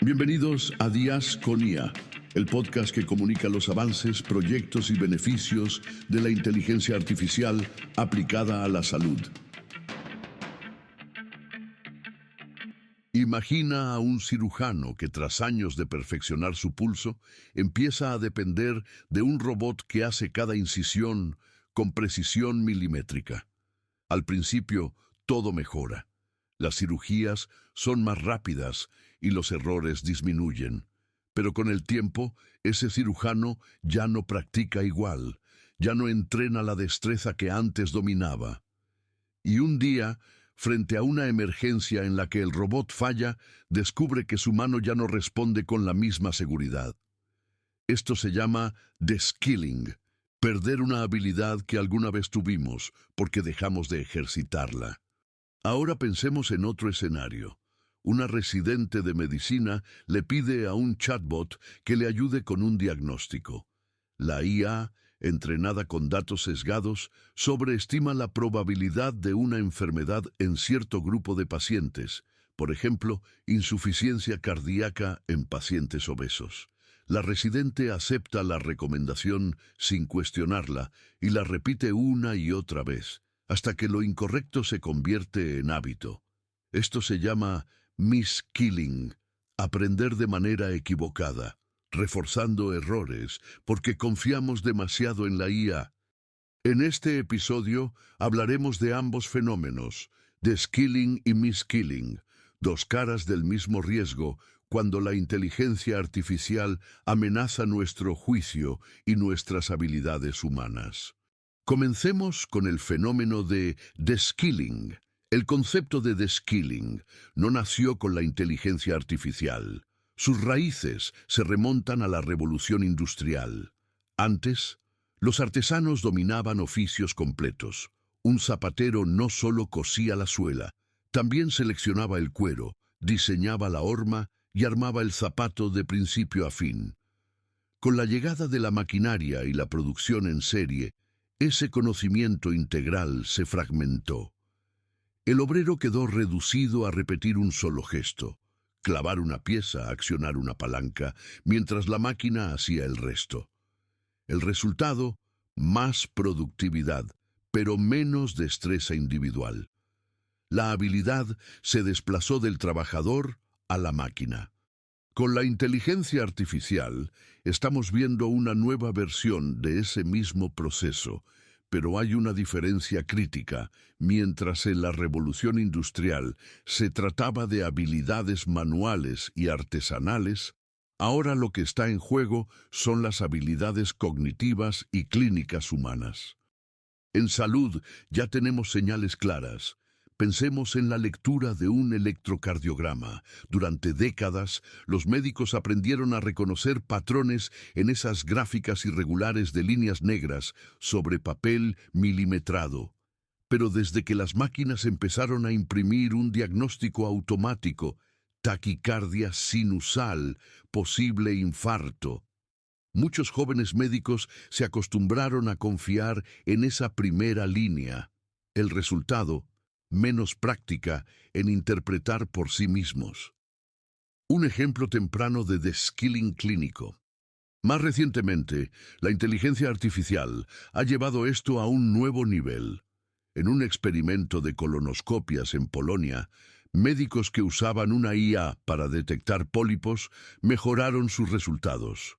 Bienvenidos a Días con IA, el podcast que comunica los avances, proyectos y beneficios de la inteligencia artificial aplicada a la salud. Imagina a un cirujano que tras años de perfeccionar su pulso, empieza a depender de un robot que hace cada incisión con precisión milimétrica. Al principio, todo mejora. Las cirugías son más rápidas y los errores disminuyen. Pero con el tiempo, ese cirujano ya no practica igual, ya no entrena la destreza que antes dominaba. Y un día, frente a una emergencia en la que el robot falla, descubre que su mano ya no responde con la misma seguridad. Esto se llama de-skilling, perder una habilidad que alguna vez tuvimos porque dejamos de ejercitarla. Ahora pensemos en otro escenario. Una residente de medicina le pide a un chatbot que le ayude con un diagnóstico. La IA, entrenada con datos sesgados, sobreestima la probabilidad de una enfermedad en cierto grupo de pacientes, por ejemplo, insuficiencia cardíaca en pacientes obesos. La residente acepta la recomendación sin cuestionarla y la repite una y otra vez, hasta que lo incorrecto se convierte en hábito. Esto se llama mis-skilling, aprender de manera equivocada, reforzando errores, porque confiamos demasiado en la IA. En este episodio hablaremos de ambos fenómenos, de skilling y mis-skilling, dos caras del mismo riesgo cuando la inteligencia artificial amenaza nuestro juicio y nuestras habilidades humanas. Comencemos con el fenómeno de de-skilling. El concepto de de-skilling no nació con la inteligencia artificial. Sus raíces se remontan a la revolución industrial. Antes, los artesanos dominaban oficios completos. Un zapatero no solo cosía la suela, también seleccionaba el cuero, diseñaba la horma y armaba el zapato de principio a fin. Con la llegada de la maquinaria y la producción en serie, ese conocimiento integral se fragmentó. El obrero quedó reducido a repetir un solo gesto, clavar una pieza, accionar una palanca, mientras la máquina hacía el resto. El resultado, más productividad, pero menos destreza individual. La habilidad se desplazó del trabajador a la máquina. Con la inteligencia artificial, estamos viendo una nueva versión de ese mismo proceso, pero hay una diferencia crítica. Mientras en la revolución industrial se trataba de habilidades manuales y artesanales, ahora lo que está en juego son las habilidades cognitivas y clínicas humanas. En salud ya tenemos señales claras. Pensemos en la lectura de un electrocardiograma. Durante décadas, los médicos aprendieron a reconocer patrones en esas gráficas irregulares de líneas negras sobre papel milimetrado. Pero desde que las máquinas empezaron a imprimir un diagnóstico automático, taquicardia sinusal, posible infarto, muchos jóvenes médicos se acostumbraron a confiar en esa primera línea. El resultado, menos práctica en interpretar por sí mismos. Un ejemplo temprano de de-skilling clínico. Más recientemente, la inteligencia artificial ha llevado esto a un nuevo nivel. En un experimento de colonoscopias en Polonia, médicos que usaban una IA para detectar pólipos mejoraron sus resultados.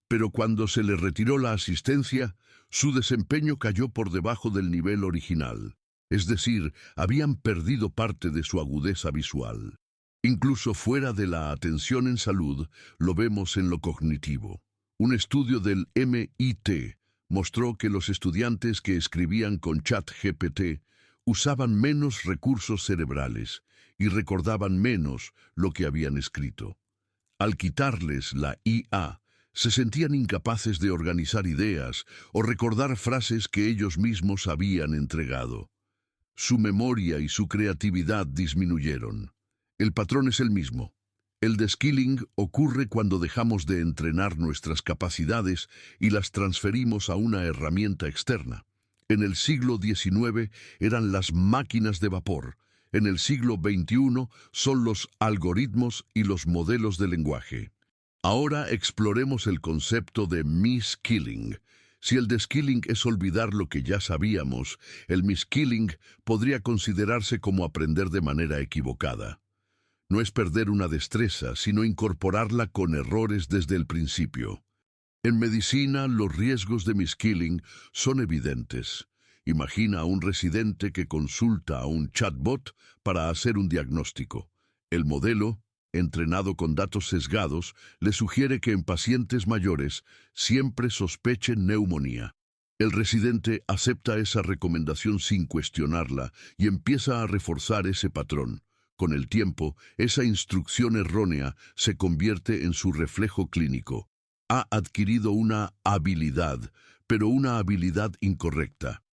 Pero cuando se les retiró la asistencia, su desempeño cayó por debajo del nivel original. Es decir, habían perdido parte de su agudeza visual. Incluso fuera de la atención en salud, lo vemos en lo cognitivo. Un estudio del MIT mostró que los estudiantes que escribían con ChatGPT usaban menos recursos cerebrales y recordaban menos lo que habían escrito. Al quitarles la IA, se sentían incapaces de organizar ideas o recordar frases que ellos mismos habían entregado. Su memoria y su creatividad disminuyeron. El patrón es el mismo. El de-skilling ocurre cuando dejamos de entrenar nuestras capacidades y las transferimos a una herramienta externa. En el siglo XIX eran las máquinas de vapor, en el siglo XXI son los algoritmos y los modelos de lenguaje. Ahora exploremos el concepto de miskilling. Si el deskilling es olvidar lo que ya sabíamos, el miskilling podría considerarse como aprender de manera equivocada. No es perder una destreza, sino incorporarla con errores desde el principio. En medicina, los riesgos de miskilling son evidentes. Imagina a un residente que consulta a un chatbot para hacer un diagnóstico. El modelo, entrenado con datos sesgados, le sugiere que en pacientes mayores siempre sospechen neumonía. El residente acepta esa recomendación sin cuestionarla y empieza a reforzar ese patrón. Con el tiempo, esa instrucción errónea se convierte en su reflejo clínico. Ha adquirido una habilidad, pero una habilidad incorrecta.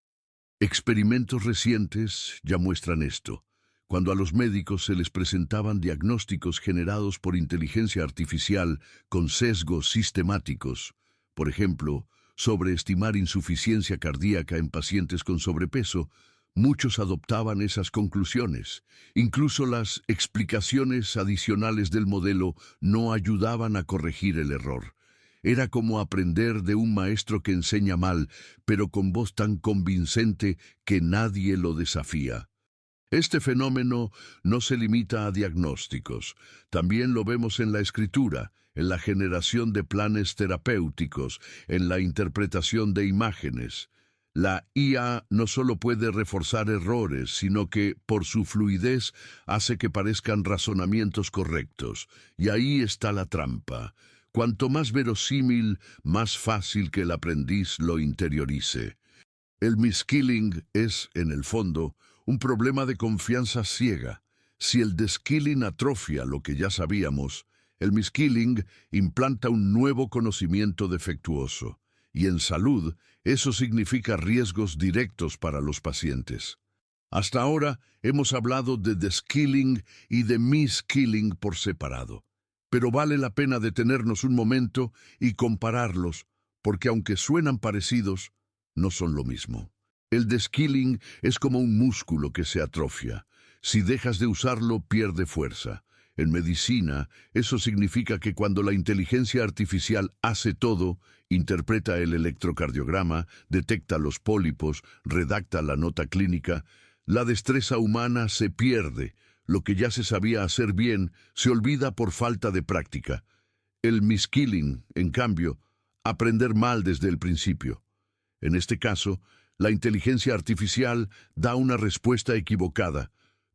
Experimentos recientes ya muestran esto. Cuando a los médicos se les presentaban diagnósticos generados por inteligencia artificial con sesgos sistemáticos, por ejemplo, sobreestimar insuficiencia cardíaca en pacientes con sobrepeso, muchos adoptaban esas conclusiones. Incluso las explicaciones adicionales del modelo no ayudaban a corregir el error. Era como aprender de un maestro que enseña mal, pero con voz tan convincente que nadie lo desafía. Este fenómeno no se limita a diagnósticos. También lo vemos en la escritura, en la generación de planes terapéuticos, en la interpretación de imágenes. La IA no solo puede reforzar errores, sino que, por su fluidez, hace que parezcan razonamientos correctos. Y ahí está la trampa. Cuanto más verosímil, más fácil que el aprendiz lo interiorice. El miskilling es, en el fondo, un problema de confianza ciega. Si el deskilling atrofia lo que ya sabíamos, el miskilling implanta un nuevo conocimiento defectuoso. Y en salud, eso significa riesgos directos para los pacientes. Hasta ahora hemos hablado de deskilling y de miskilling por separado. Pero vale la pena detenernos un momento y compararlos, porque aunque suenan parecidos, no son lo mismo. El deskilling es como un músculo que se atrofia. Si dejas de usarlo, pierde fuerza. En medicina, eso significa que cuando la inteligencia artificial hace todo, interpreta el electrocardiograma, detecta los pólipos, redacta la nota clínica, la destreza humana se pierde. Lo que ya se sabía hacer bien se olvida por falta de práctica. El miskilling, en cambio, aprender mal desde el principio. En este caso, la inteligencia artificial da una respuesta equivocada,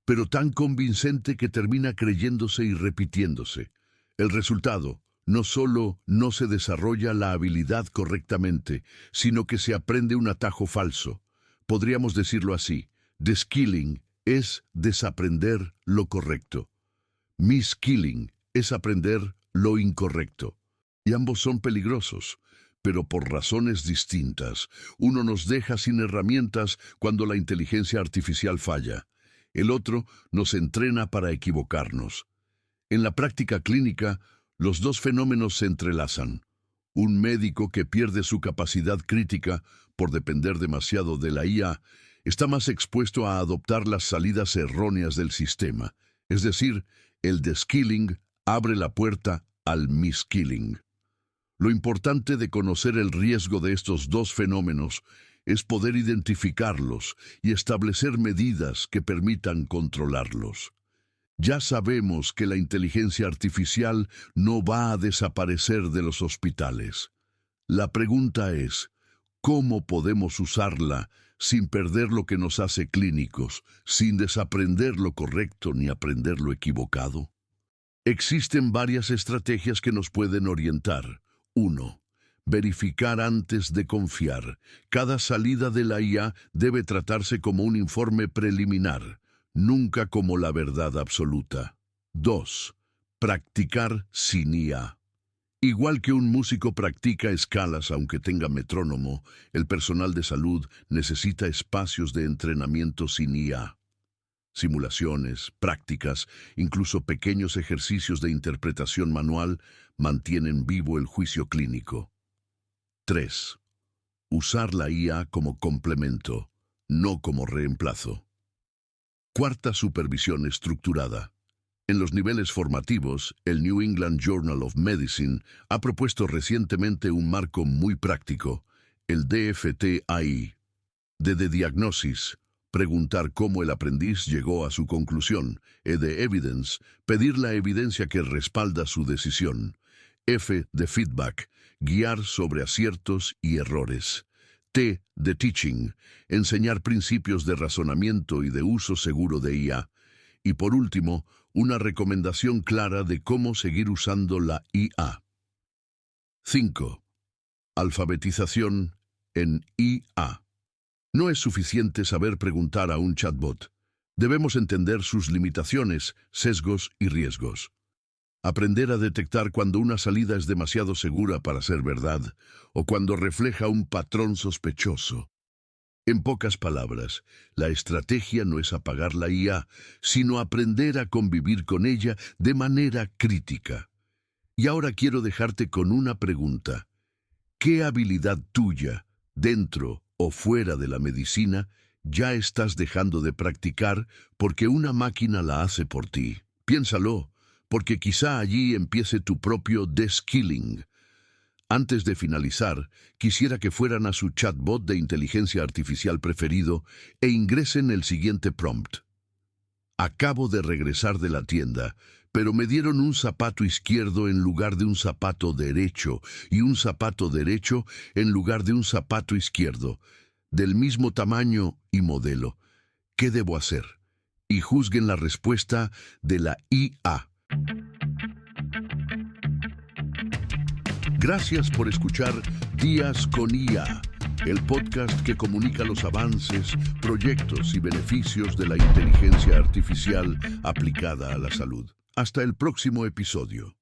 pero tan convincente que termina creyéndose y repitiéndose. El resultado, no solo no se desarrolla la habilidad correctamente, sino que se aprende un atajo falso. Podríamos decirlo así: deskilling es desaprender lo correcto. Miskilling es aprender lo incorrecto. Y ambos son peligrosos, pero por razones distintas. Uno nos deja sin herramientas cuando la inteligencia artificial falla. El otro nos entrena para equivocarnos. En la práctica clínica, los dos fenómenos se entrelazan. Un médico que pierde su capacidad crítica por depender demasiado de la IA está más expuesto a adoptar las salidas erróneas del sistema. Es decir, el deskilling abre la puerta al miskilling. Lo importante de conocer el riesgo de estos dos fenómenos es poder identificarlos y establecer medidas que permitan controlarlos. Ya sabemos que la inteligencia artificial no va a desaparecer de los hospitales. La pregunta es: ¿cómo podemos usarla sin perder lo que nos hace clínicos, sin desaprender lo correcto ni aprender lo equivocado? Existen varias estrategias que nos pueden orientar. 1. Verificar antes de confiar. Cada salida de la IA debe tratarse como un informe preliminar, nunca como la verdad absoluta. 2. Practicar sin IA. Igual que un músico practica escalas aunque tenga metrónomo, el personal de salud necesita espacios de entrenamiento sin IA. Simulaciones, prácticas, incluso pequeños ejercicios de interpretación manual mantienen vivo el juicio clínico. 3. Usar la IA como complemento, no como reemplazo. Cuarta, supervisión estructurada. En los niveles formativos, el New England Journal of Medicine ha propuesto recientemente un marco muy práctico, el DFT-AI. De diagnosis, preguntar cómo el aprendiz llegó a su conclusión. De evidence, pedir la evidencia que respalda su decisión. F de feedback, guiar sobre aciertos y errores. T de teaching, enseñar principios de razonamiento y de uso seguro de IA. Y por último, una recomendación clara de cómo seguir usando la IA. 5. Alfabetización en IA. No es suficiente saber preguntar a un chatbot. Debemos entender sus limitaciones, sesgos y riesgos. Aprender a detectar cuando una salida es demasiado segura para ser verdad o cuando refleja un patrón sospechoso. En pocas palabras, la estrategia no es apagar la IA, sino aprender a convivir con ella de manera crítica. Y ahora quiero dejarte con una pregunta. ¿Qué habilidad tuya, dentro o fuera de la medicina, ya estás dejando de practicar porque una máquina la hace por ti? Piénsalo, porque quizá allí empiece tu propio de-skilling. Antes de finalizar, quisiera que fueran a su chatbot de inteligencia artificial preferido e ingresen el siguiente prompt. Acabo de regresar de la tienda, pero me dieron un zapato izquierdo en lugar de un zapato derecho y un zapato derecho en lugar de un zapato izquierdo, del mismo tamaño y modelo. ¿Qué debo hacer? Y juzguen la respuesta de la IA. Gracias por escuchar Días con IA, el podcast que comunica los avances, proyectos y beneficios de la inteligencia artificial aplicada a la salud. Hasta el próximo episodio.